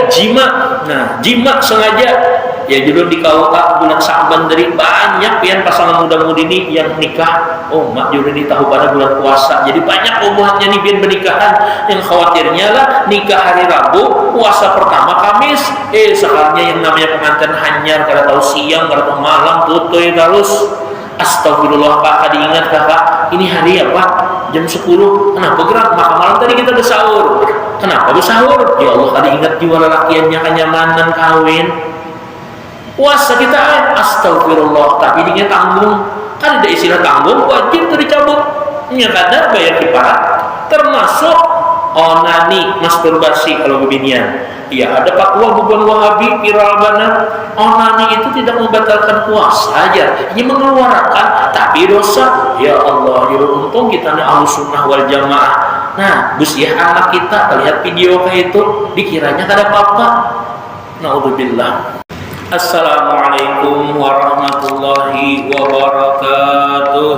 jima. Nah, jima sengaja ya judul di KUA bulan Sa'ban dari banyak pian pasangan muda-mudi ini yang nikah. Oh, mak judul ini tahu pada bulan puasa. Jadi banyak omongannya nih pian pernikahan yang khawatirnya lah nikah hari Rabu, puasa pertama Kamis. Sekarangnya yang namanya pengantin hanyar kada tahu siang, kada tahu malam, tutoy terus. Astagfirullah, kakak diingat kakak, ini hari apa? Jam 10. Kenapa gerak? Maka malam tadi kita bersahur. Kenapa bersahur? Ya Allah, kada ingat jiwa lelakiannya kenyamanan kawin. Puasa kita astagfirullah, tapi dia tanggung. Kan ada istilah tanggung, wajib itu dicabut. Ya kadar bayar kiparat, termasuk onani, masturbasi kalau kebinian. Ya ada fatwa bukan Wahabi viral banget. Onani itu tidak membatalkan puasa aja, ini mengeluarkan tapi dosa. Ya Allah, ya untung kita nih Ahlus Sunnah wal Jamaah. Nah, busiah anak kita lihat video kayak itu, dikiranya kada apa-apa. Naudzubillah. Assalamualaikum warahmatullahi wabarakatuh.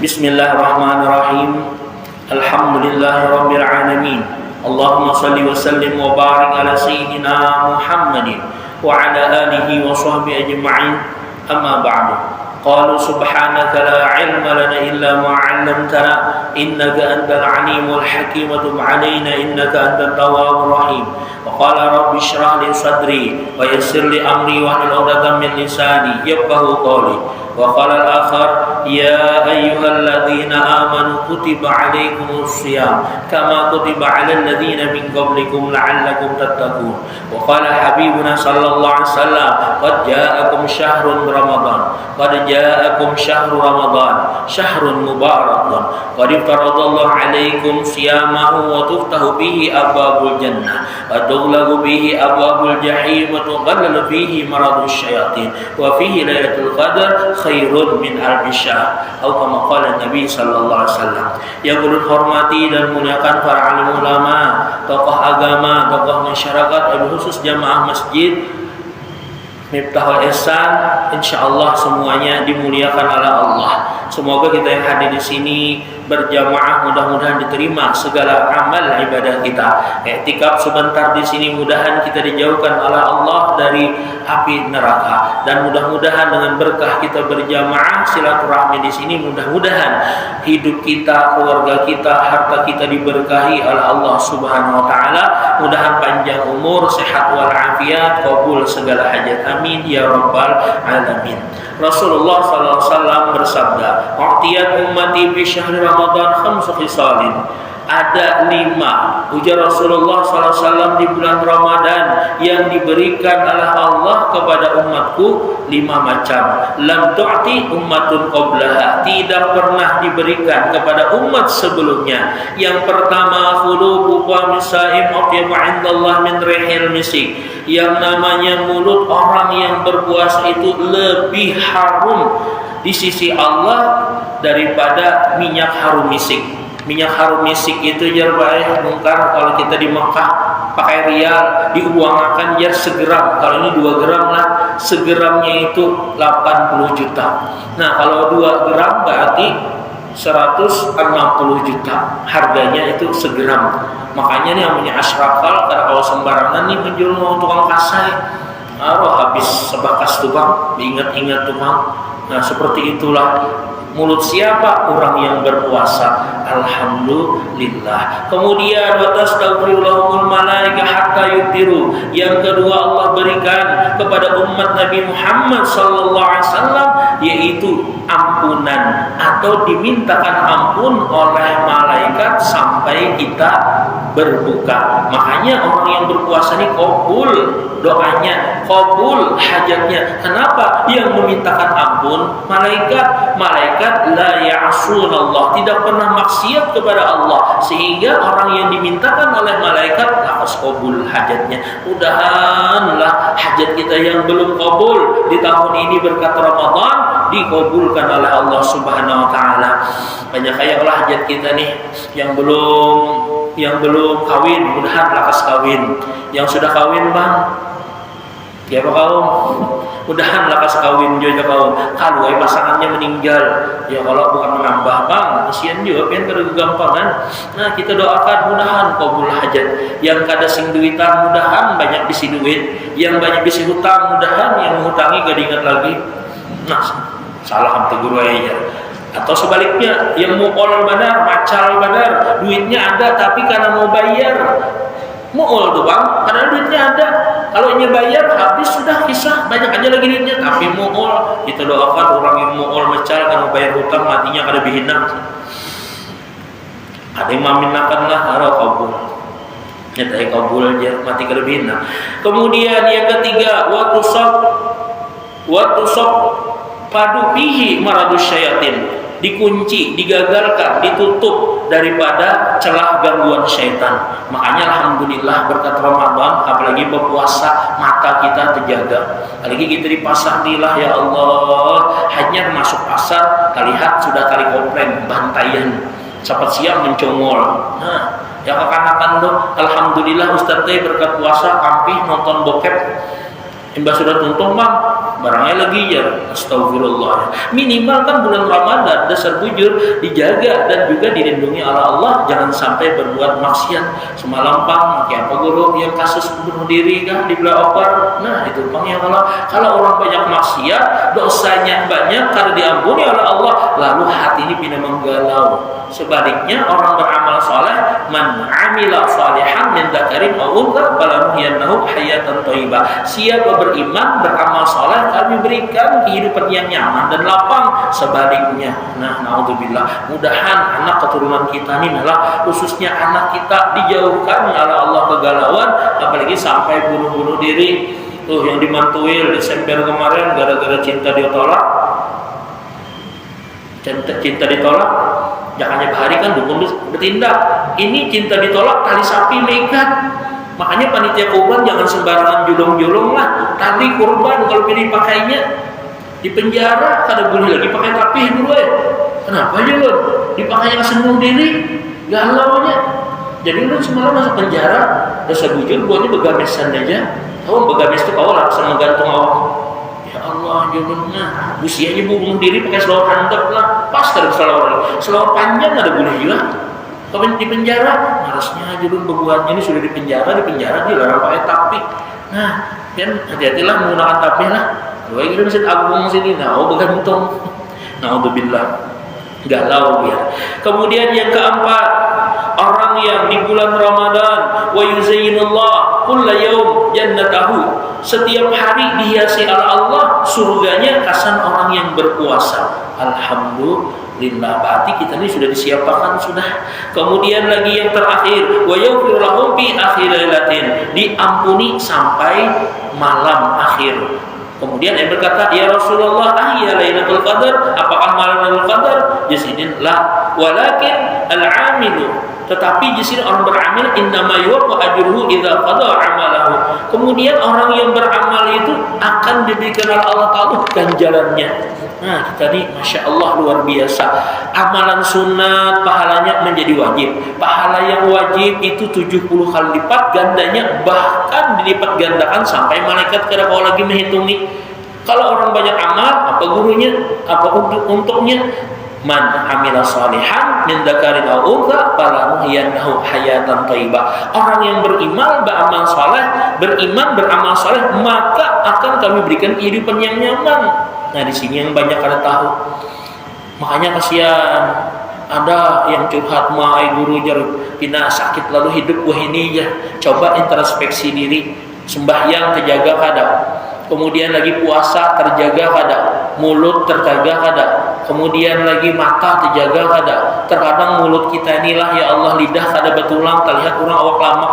Bismillahirrahmanirrahim. Alhamdulillahirabbil alamin. Allahumma salli wa sallim wa barik ala sayyidina Muhammadin wa ala alihi wa sahbihi ajma'in. Amma ba'du. Qalu subhanaka la ilma lana illa ma 'allamtana innaka antal alimul hakim wa tub 'alaina innaka antat tawwabur rahim. Wa qala rabbi shrah li sadri wa yassir li amri wa hlul 'uqdatam min lisani yafqahu qawli. Wa qala al-akhar ya ayyuhalladzina amanu kutiba 'alaikumus shiyam kama kutiba 'alal ladzina min qablikum la'allakum tattaqun. Wa qala habibuna sallallahu alaihi wasallam qad ja'akum syahrun ramadan qad ja'akum syahru ramadan syahrun mubarakun qad faradallahu 'alaikum shiyamahu wa tuftahu bihi abwabul jannah wa tughlaqu bihi abwabul jahim wa tughallalu bihi maradus syayatin wa fihi lailatul qadar khairun min alfi syahr atau kama qala Nabi sallallahu alaihi wasallam. Yang perlu hormati dan muliakan para alim ulama, tokoh agama, tokoh masyarakat, khusus jamaah masjid Miftahul Ihsan, insyaallah semuanya dimuliakan oleh Allah. Semoga kita yang hadir di sini berjamaah mudah-mudahan diterima segala amal ibadah kita. Iktikaf sebentar di sini mudahan kita dijauhkan oleh Allah dari api neraka, dan mudah-mudahan dengan berkah kita berjamaah silaturahmi di sini mudah-mudahan hidup kita, keluarga kita, harta kita diberkahi oleh Allah Subhanahu wa taala. Mudahan panjang umur, sehat walafiat, kabul segala hajat. Amin ya rabbal alamin. Rasulullah sallallahu alaihi wasallam bersabda, "U'tiyat ummati fi syahri Ramadan khamsu khisalin." Ada 5 ujar Rasulullah SAW di bulan Ramadan yang diberikan oleh Allah kepada umatku 5 macam. Lam tu'ti ummatun qablaha, tidak pernah diberikan kepada umat sebelumnya. Yang pertama, khuluqu famisaim atyabu 'indallah min rihil misik. Yang namanya mulut orang yang berpuasa itu lebih harum di sisi Allah daripada minyak harum misik. Minyak harum misik itu jar baik mungkar kalau kita di Mekah pakai rial diuangkan jar segram. Kalau ini 2 gram lah, segramnya itu 80 juta. Nah kalau 2 gram berarti 160 juta harganya itu segram. Makanya nih namanya asyrafal, kalau sembarangan nih menjual mau tukang kasai, habis sebakas tuh bang, diingat-ingat tuh bang. Nah seperti itulah mulut siapa? Orang yang berpuasa. Alhamdulillah. Kemudian wa tastaghfirullahumul malaika hatta yutiru. Yang kedua Allah berikan kepada umat Nabi Muhammad sallallahu alaihi wasallam yaitu ampunan atau dimintakan ampun oleh malaikat sampai kita berbuka. Makanya orang yang berpuasa ini qabul doanya, qabul hajatnya. Kenapa? Yang memintakan ampun malaikat la ya'sunallah, tidak pernah maksiat kepada Allah, sehingga orang yang dimintakan oleh malaikat lakas qabul hajatnya. Mudahanlah hajat kita yang belum qabul di tahun ini berkat Ramadan dikabulkan oleh Allah Subhanahu wa taala. Banyak kayaklah hajat kita nih yang belum kawin, mudahan lakas kawin. Yang sudah kawin bang, Ya Pak kaum, mudahan lakas kawin juga kaum. Kalau pasangannya meninggal, ya kalau bukan menambah bang, kasihan juga kan kada gampangan. Nah kita doakan mudahan kabul hajat. Yang kada sing duitan mudahan banyak bisi duit, yang banyak bisi hutang mudahan yang menghutangi gak diingat lagi. Nah salah hantu guru aja. Atau sebaliknya yang mu'ol badar, macal badar, duitnya ada tapi karena mau bayar. Mu'ol tuh bang, karena duitnya ada. Kalau ini bayar habis sudah kisah, banyak aja lagi duitnya. Tapi mu'ol, kita doakan orang yang mu'ol mecal karena bayar hutang matinya kada bihina. Ada yang maminakan lah, harap kabul. Nyatai kabul aja, mati kada bihina. Kemudian yang ketiga, waktu sok padu pihi maradus syayatin, dikunci, digagalkan, ditutup daripada celah gangguan syaitan. Makanya alhamdulillah berkat Ramadan, apalagi berpuasa, mata kita terjaga. Apalagi kita di pasar inilah ya Allah, hanya masuk pasar, terlihat sudah kali komplain, bantaian, cepat siang mencongol. Nah, yang kekanakan tuh, alhamdulillah Ustaz teh berkat puasa, kampih nonton bokep. Mbak sudah tuntung bang, barangnya lagi ya, astagfirullah. Minimal kan bulan Ramadan dasar bujur dijaga dan juga dilindungi oleh Allah, jangan sampai berbuat maksiat. Semalam bang, apa guru yang kasus bunuh diri kan di Blaopar. Nah itu bang ya kalau orang banyak maksiat, dosanya banyak karena diampuni oleh Allah, lalu hati ini pindah menggalau. Sebaliknya orang beramal saleh, man amila salihan min dzakarin aw untha falanuhyiyannahu hayatan thayyibah. Siapa beriman, beramal saleh, kami berikan kehidupan yang nyaman dan lapang. Sebaliknya, nah naudzubillah, mudahan anak keturunan kita ini adalah khususnya anak kita dijauhkan oleh Allah kegalauan, apalagi sampai bunuh-bunuh diri. Tuh yang di Mantuil Desember kemarin gara-gara cinta ditolak. Cinta ditolak, jangan hari kan dukun bertindak. Ini cinta ditolak, tali sapi meikat. Makanya panitia kurban jangan sembarangan julung-julung lah. Tali kurban kalau pilih pakainya di penjara, kada boleh lagi pakai rapih dulu ya. Kenapa aja lo dipakainya kesenung diri, galaunya. Jadi lu semalam masuk penjara, dosa bujur, buatnya begamesan aja. Tahu begames itu kau langsung menggantung awak. Ya Allah, jodohnya usianya bunuh diri pakai selawar handap lah, pas kada selawar panjang ada boleh juga. Kalau di penjara, harusnya jodoh berbuatnya ini sudah di penjara dilarang pakai tapi. Nah, kan hati-hatilah menggunakan tapi lah. Dua kita masjid agung sini, nah, bergantung. Naudzubillah, galau ya. Kemudian yang keempat, orang yang di bulan Ramadan wa yuzayyinullah kulla yaum jannatahu, setiap hari dihiasi oleh Allah surganya kasan orang yang berpuasa. Alhamdulillah, berarti kita ini sudah disiapkan sudah. Kemudian lagi yang terakhir, wa yaghfir lahum fi akhir lailatin, diampuni sampai malam akhir. Kemudian dia berkata, ya Rasulullah, ahya Lailatul Qadar, apakah malam Lailatul Qadar? Jasidin la, walakin al-amilu, tetapi di sini orang beramal innama yuwaffa ajruhu idza qada amalahu. Kemudian orang yang beramal itu akan diberikan oleh Allah Taala ganjarannya. Nah, kita ini Masya Allah luar biasa. Amalan sunat pahalanya menjadi wajib. Pahala yang wajib itu 70 kali lipat gandanya, bahkan dilipat gandakan sampai malaikat kada kau lagi menghitungi. Kalau orang banyak amal, apa gurunya? Apa untuknya? Man amila salihan min dzakarin aw untha falanuhyiyannahu hayatan thayyibah. Orang yang beriman, beramal saleh, beramal saleh, maka akan kami berikan kehidupan yang nyaman. Nah, di sini yang banyak kada tahu. Makanya kasihan ada yang curhat mai guru jar pina sakit lalu hidup wah ini ya. Coba introspeksi diri, sembahyang terjaga kada? Kemudian lagi puasa terjaga kada? Mulut terjaga kada? Kemudian lagi mata terjaga kada? Terkadang mulut kita inilah ya Allah lidah kada betulang, terlihat orang awak lama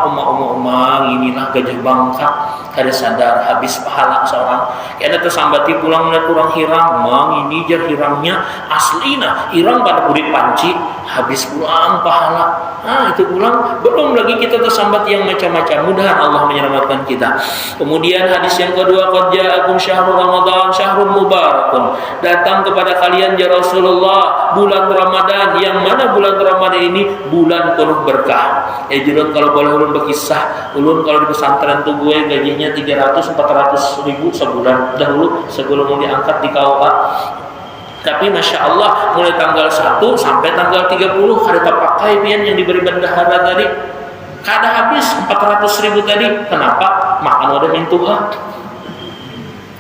umang inilah gajah bangka, kada sadar habis pahala seorang. Kena tersambati pulang melihat kurang hirang, mang ini jar hirangnya aslina, hirang pada kulit panci, habis pulang pahala. Nah itu pulang, belum lagi kita tersambat yang macam-macam. Mudahan Allah menyelamatkan kita. Kemudian hadis yang kedua, qad ja'akum syahrul ramadan syahrul mubarakun, datang kepada kalian ya Rasulullah bulan Ramadan, yang mana bulan Ramadan ini bulan penuh berkah. Julun kalau boleh ulun berkisah, ulun kalau di pesantren tuh gue gajinya gajinya 300-400 ribu sebulan dahulu sebelum mau diangkat di KUA. Tapi Masya Allah mulai tanggal 1 sampai tanggal 30 kada terpakai pian yang diberi bendahara tadi, kada habis 400 ribu tadi. Kenapa? Makan udah mintuha.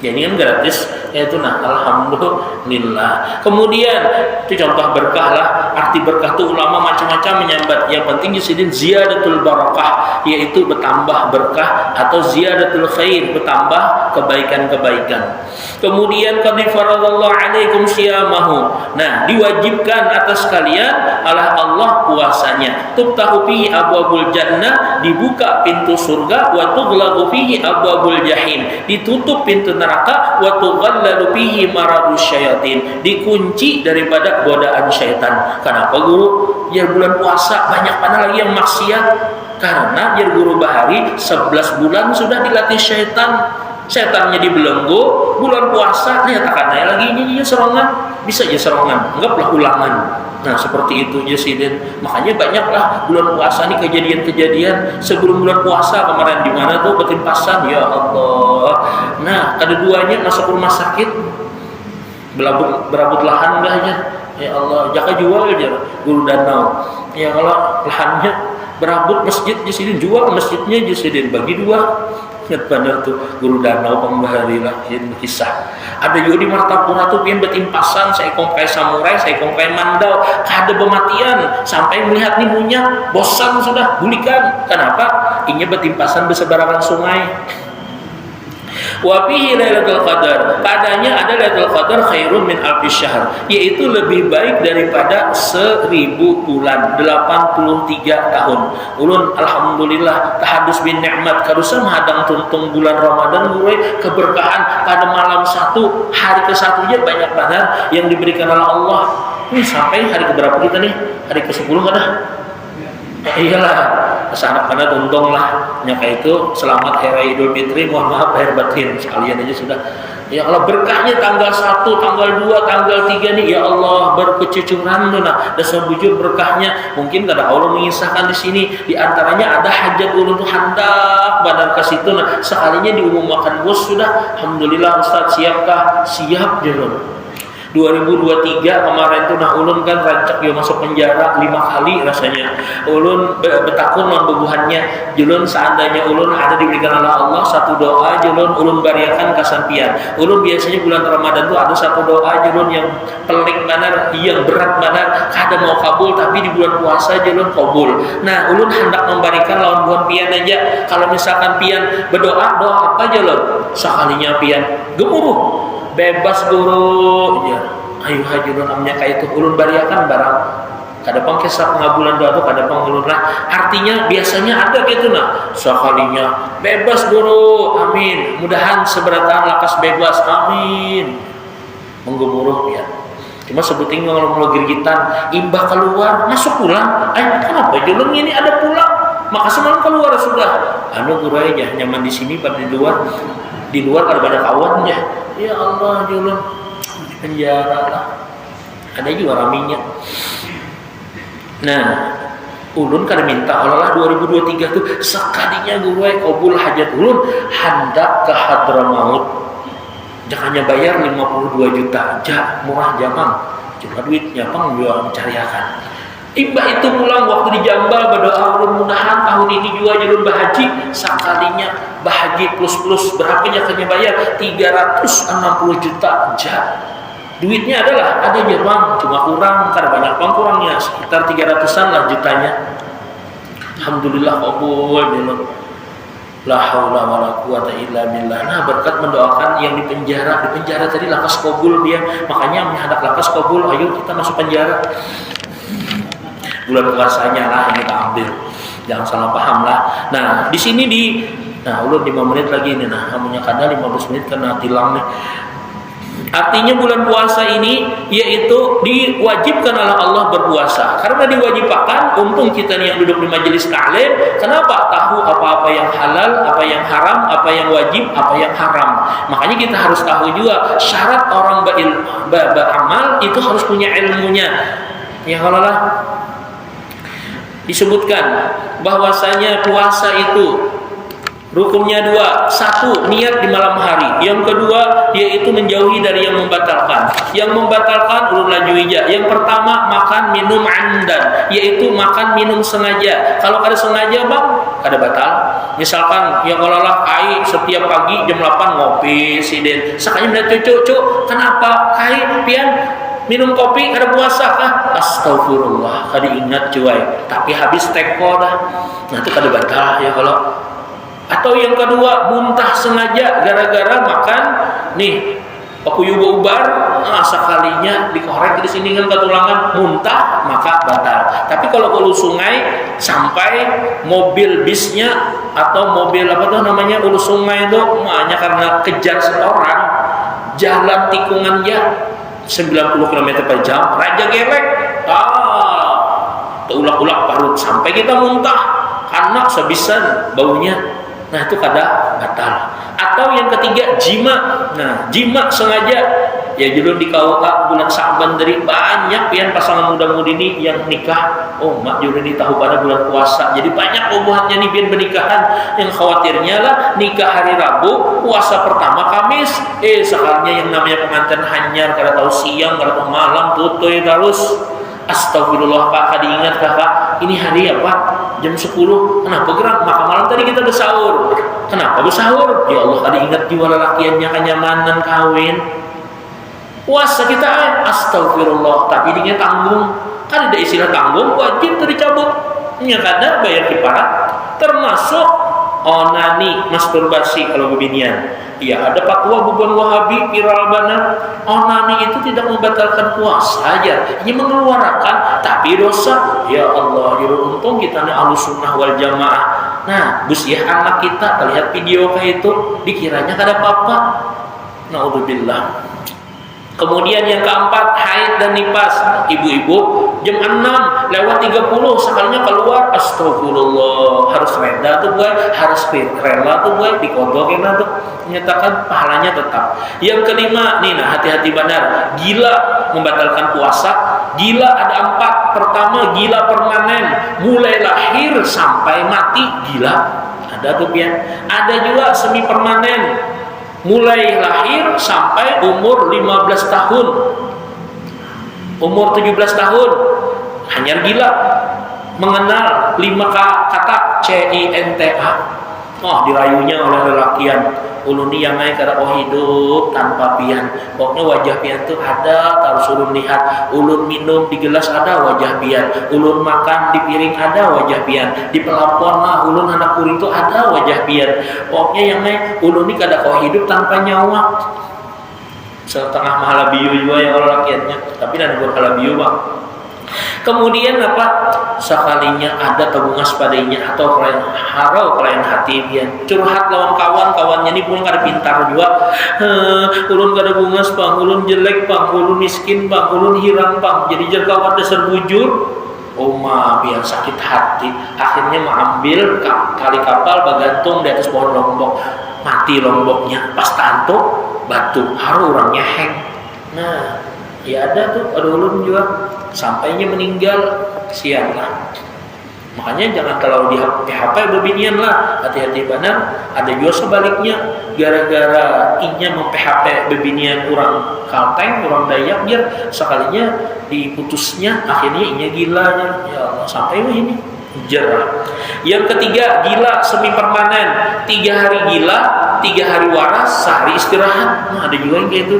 Ya ini kan gratis, yaitu nah alhamdulillah. Kemudian itu contoh berkah lah. Arti berkah itu ulama macam-macam menyambat. Yang penting disini ziyadatul barakah, yaitu bertambah berkah, atau ziyadatul khair, bertambah kebaikan-kebaikan. Kemudian qad faradallahu alaikum siyamahu. Nah, diwajibkan atas kalian oleh Allah puasanya. Tuftahu fihi abwabul jannah, dibuka pintu surga, wa tughlaqu fihi abwabul jahim, ditutup pintu neraka, wa tughallalu fihi maradus syayatin, dikunci daripada godaan syaitan. Kenapa guru? Ya bulan puasa banyak mana lagi yang maksiat? Karena ya guru bahari 11 bulan sudah dilatih syaitan. Setannya dibelenggu, bulan puasa nyatakan aja lagi ini serongan, bisa aja serongan, anggaplah ulangan. Nah seperti itu Jasidin. Makanya banyaklah bulan puasa nih kejadian-kejadian. Sebelum bulan puasa kemarin di mana tuh betimpasan, ya Allah. Nah keduanya masuk rumah sakit, berabut lahan dah aja. Ya Allah, jaka jual aja guru danau. Ya kalau lahannya berabut masjid Jasidin, jual masjidnya Jasidin, bagi dua. Ingat benar tuh guru danau pembahari lah ini kisah. Ada juga di Martapura tuh pian betimpasan, saya kongkai samurai, saya kongkai mandau, kada bematian sampai melihat nih munyak, bosan sudah bulikan. Kenapa? Ini betimpasan berseberangan sungai. Wa fihi lailatul qadar, padanya ada lailatul qadar khairun min alfi syahr, yaitu lebih baik daripada 1000 bulan, 83 tahun. Ulun alhamdulillah tahadus bin nikmat karusa mahadang tuntung bulan Ramadan gue keberkahan pada malam 1 hari ke-1 aja banyak banget yang diberikan oleh Allah. Ini sampai hari keberapa kita nih? Hari ke-10 kan dah? Iyalah, anak pada tuntung lah. Nyaka itu selamat Hari Idul Fitri, mohon maaf lahir batin sekalian aja sudah. Ya Allah berkahnya tanggal 1, tanggal 2, tanggal 3 nih ya Allah berkecucuran tuh nah. Dasar bujur berkahnya mungkin kada Allah mengisahkan di sini. Di antaranya ada hajat ulun tuh hendak badar ke situ nah. Sekalinya diumumkan bos sudah. Alhamdulillah Ustaz siapkah? Siap jelun. 2023 kemarin tuh nah ulun kan rancak yo masuk penjara 5 kali rasanya. Ulun betakun non bebuhannya. Julun seandainya ulun ada diberikan oleh Allah satu doa julun ulun bariakan kasampian. Ulun biasanya bulan Ramadan tuh ada satu doa julun yang pelik benar, yang berat benar, kada mau kabul, tapi di bulan puasa julun kabul. Nah, ulun hendak memberikan lawan buhan pian aja. Kalau misalkan pian berdoa, doa apa julun? Sekalinya pian gemuruh bebas guru ya ayo hajurun amnya kayak itu ulun bariakan barang kada pangkesa pengabulan doa tuh kada pangulun lah. Artinya biasanya ada gitu nah sekalinya bebas guru amin, mudahan seberatan lakas bebas amin, menggemuruh ya. Cuma sebutin kalau mau girgitan imbah keluar masuk pulang kenapa julun ini ada pulang maka semalam keluar sudah anu guru aja nyaman di sini pada di luar ada kawannya. Ya Allah julun di penjara lah. Ada juga raminya. Nah, ulun kada minta Allah 2023 tuh sekalinya gue kabul hajat ulun hendak ke Hadramaut. Jangannya bayar 52 juta aja murah jamang. Cuma duitnya pang jual mencariakan. Imbah itu pulang waktu di Jambal berdoa mudah-mudahan tahun ini juga julun bahaji sekalinya bahaji plus berapa jatahnya bayar 360 juta aja. Duitnya adalah ada jamang cuma kurang karena banyak bang kurangnya sekitar 300-an lah jutanya. Alhamdulillah kabul julun. La haula wala quwata illa billah. Nah, berkat mendoakan yang di penjara tadi lakas kabul dia. Makanya menghadap lakas kabul, ayo kita masuk penjara. Bulan puasanya lah yang kita ambil. Jangan salah paham lah. Nah, di sini ulun 5 menit lagi nih. Nah, kamunya kada 15 menit kena tilang nih. Artinya bulan puasa ini yaitu diwajibkan oleh Allah berpuasa. Karena diwajibkan, untung kita nih yang duduk di majelis ta'lim, kenapa? Tahu apa-apa yang halal, apa yang haram, apa yang wajib, apa yang haram. Makanya kita harus tahu juga syarat orang beramal itu harus punya ilmunya. Ya kalau lah disebutkan bahwasanya puasa itu Rukunnya 2, 1 niat di malam hari. Yang kedua yaitu menjauhi dari yang membatalkan. Yang membatalkan ulun laju ija. Yang pertama makan minum amdan, yaitu makan minum sengaja. Kalau ada sengaja bang, ada batal. Misalkan yang olah kai setiap pagi jam 8 ngopi siden. Sakanya melihat cucu, kenapa kai pian minum kopi ada puasa kah? Astagfirullah, kada ingat cuy. Tapi habis teko dah. Nah itu kada batal ya kalau. Atau yang kedua muntah sengaja gara-gara makan nih pakuyuba ubar, sekalinya dikorek di sini kan ketulangan muntah maka batal. Tapi kalau ulu sungai sampai mobil bisnya atau mobil apa tuh namanya ulu sungai itu hanya karena kejar setoran jalan tikungannya 90 km/jam raja gelek teulak-ulak parut sampai kita muntah karena sebisan baunya. Nah itu kada batal. Atau yang ketiga jima. Nah jima sengaja ya judul di KUA bulan Sa'ban dari banyak pian pasangan muda-mudi ini yang nikah. Oh mak judul di tahu pada bulan puasa. Jadi banyak obohannya nih pian pernikahan yang khawatirnya lah nikah hari Rabu, puasa pertama Kamis. Sekalinya yang namanya pengantin hanyar kada tahu siang, kada tahu malam, tutuy terus. Astagfirullah Pak, kada ingat kakak ini hari apa? Jam 10, kenapa gerak? Maka malam tadi kita bersahur. Kenapa bersahur? Ya Allah, kada ingat jiwa lelakiannya kenyamanan kawin. Puasa kita astagfirullah, tapi dia tanggung. Kan ada istilah tanggung, wajib itu dicabut. Nya kada bayar kifarat. Termasuk onani, masturbasi kalau beginian. Ya ada fatwa bukan Wahabi viral banget. Onani itu tidak membatalkan puasa saja, hanya mengeluarkan tapi dosa. Ya Allah, ya untung kita nih Ahlussunnah wal Jamaah. Nah, Gus ya anak kita lihat video kayak itu dikiranya kada apa-apa. Naudzubillah. Kemudian yang keempat haid dan nifas. Ibu-ibu jam 6 lewat 30 sekalinya keluar, astagfirullah, harus reda tuh gue, harus rela tuh gue dikodok tuh, menyatakan pahalanya tetap. Yang kelima nih, nah hati-hati benar, gila membatalkan puasa. Gila ada 4. Pertama gila permanen, mulai lahir sampai mati gila, ada tuh pian. Ada juga semi permanen, mulai lahir sampai umur 15 tahun, umur 17 tahun hanya gila, mengenal 5 kata CINTA. Oh dirayunya oleh lelakian ulun yang naik kada hidup tanpa pian. Pokoknya wajah pian tuh ada terus ulun lihat. Ulun minum di gelas ada wajah pian, ulun makan di piring ada wajah pian, di pelapon lah ulun anak kuring tuh ada wajah pian. Pokoknya yang naik ulun ini kada hidup tanpa nyawa. Setengah mahala biu juga yang lelakiannya, tapi dan gua kala biu bang. Kemudian apa? Sekalinya ada tabungas padanya atau kelain hati dia curhat lawan kawan-kawannya ini pun kada pintar juga. Ulun kada bungas bang, ulun jelek bang, ulun miskin bang, ulun hirang bang. Jadi jerkawat dasar bujur. Oh ma biar sakit hati. Akhirnya mengambil tali kapal bergantung di atas pohon lombok. Mati lomboknya. Pas tanto batu haru orangnya heng. Nah ya ada tuh ada ulun juga sampainya meninggal, kesian lah. Makanya jangan terlalu di PHP berbinian lah, hati-hati benar. Ada juga sebaliknya, gara-gara inya mem-PHP berbinian orang Kalteng, orang Dayak, biar sekalinya diputusnya akhirnya inya gilanya. Ya Allah, sampai ini jerah. Yang ketiga gila semi permanen, 3 hari gila, 3 hari waras, sehari istirahat. Nah ada juga yang kayak itu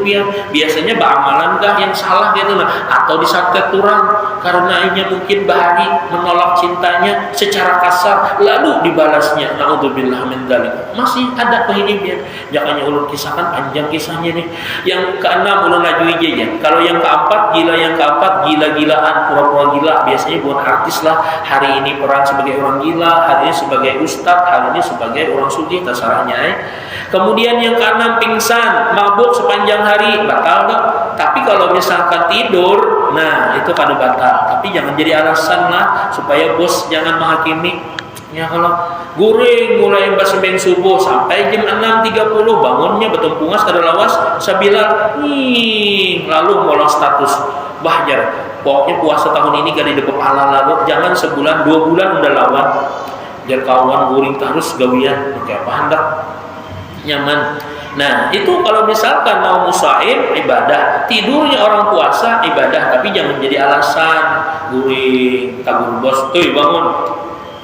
biasanya beramalan kah yang salah gitu lah, atau disantet kurang karena inya mungkin bahari menolak cintanya secara kasar lalu dibalasnya. Naudzubillah min dzalik. Masih ada kehidupan. Jangannya ulun kisahkan panjang kisahnya nih. Yang keenam ulun laju aja. Kalau yang keempat gila-gilaan, pura-pura gila, biasanya bukan artis lah. Hari ini peran sebagai orang gila, hari ini sebagai ustadz, hari ini sebagai orang sugih, terserahnya. Kemudian yang keenam pingsan, mabuk sepanjang hari, batal dong. Tapi kalau misalkan tidur, nah itu kada batal. Tapi jangan jadi alasan lah supaya bos jangan menghakimi. Ya kalau guring mulai sembeng subuh sampai jam 6.30 bangunnya betumpungas kada lawas sabilal lalu molos status bahjar. Pokoknya puasa tahun ini gak di kepala lalu jangan sebulan 2 bulan udah lawan jar kawan guring terus gawian kayak apa hendak nyaman. Nah itu kalau misalkan mau musaim ibadah, tidurnya orang puasa ibadah, tapi jangan jadi alasan guring kabur bos tuh bangun.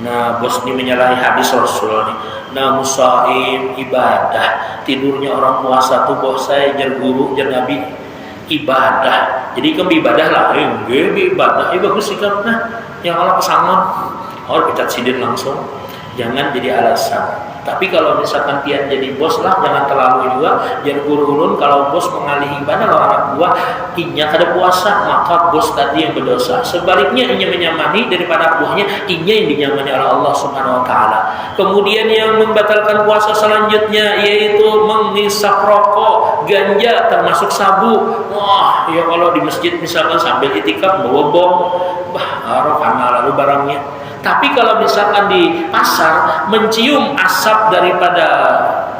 Nah bos ini menyalahi hadis Rasul nih. Nah musaim ibadah, tidurnya orang puasa tuh bos saya jar guru jar nabi ibadah. Jadi kan ibadah lah, ibadah, bagus sikap. Nah yang Allah pesangon, orang pecat sidin langsung. Jangan jadi alasan. Tapi kalau misalkan pian jadi bos lah, jangan terlalu juga. Jangan guru-gurun kalau bos mengalihi ibadah lo anak buah, inya kada puasa, maka bos tadi yang berdosa. Sebaliknya inya menyamani daripada buahnya, inya yang dinyamani oleh Allah Subhanahu Wa Taala. Kemudian yang membatalkan puasa selanjutnya yaitu menghisap rokok, ganja, termasuk sabu. Wah, ya kalau di masjid misalkan sambil itikaf bawa bom, karena lalu barangnya. Tapi kalau misalkan di pasar mencium asap daripada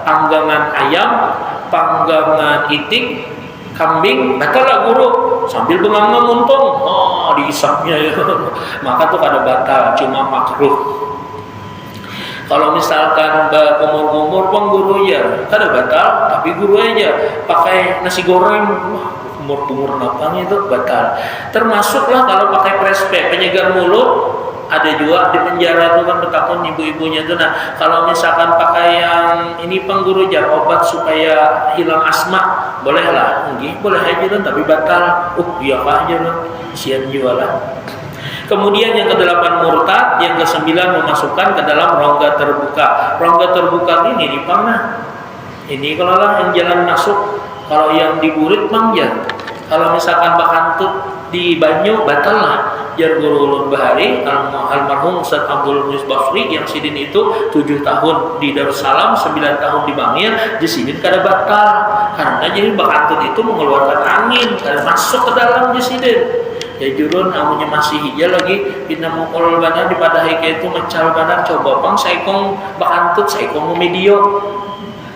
panggangan ayam, panggangan itik, kambing, batal lah guru. Sambil bengangnya muntung, diisapnya ya. Maka tuh kada batal, cuma makruh. Kalau misalkan umur-umur pengguru ya kada batal, tapi guru aja pakai nasi goreng, umur-umur napang itu batal. Termasuklah kalau pakai prespe penyegar mulut. Ada juga di penjara itu kan bertakun ibu-ibunya itu. Nah kalau misalkan pakai yang ini pengguru jar obat supaya hilang asma, boleh lah, boleh aja kan, tapi batal. Iya aja kan, sian juga lah. Kemudian yang ke-8 murtad, yang ke-9 memasukkan ke dalam rongga terbuka. Rongga terbuka ini di mana? Ini kalau lah yang jalan masuk, kalau yang di burit mangja. Kalau misalkan bakantut di banyu batal lah. Jar guru ulun bahari almarhum Ustaz Abdul Misbafri yang sidin itu 7 tahun di Darussalam, 9 tahun di Bangil, di sidin kada batal karena jadi bakantut itu mengeluarkan angin kada masuk ke dalam di sidin. Ya jurun amunya masih hija lagi pindah mukul banar di padahi ke itu mencal banar coba pang saikong bakantut saikong medio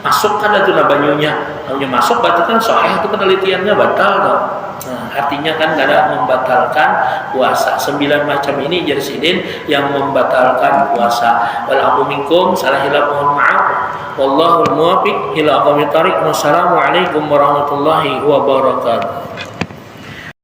masuk kada tuh banyunya. Amunya masuk berarti kan soalnya itu penelitiannya batal dong. Nah, artinya kan kada membatalkan puasa. 9 macam ini jersidin yang membatalkan puasa. Wal minkum salah hilaf mohon maaf. Wallahul muwaffiq ila aqwamit thariq. Wassalamualaikum warahmatullahi wabarakatuh.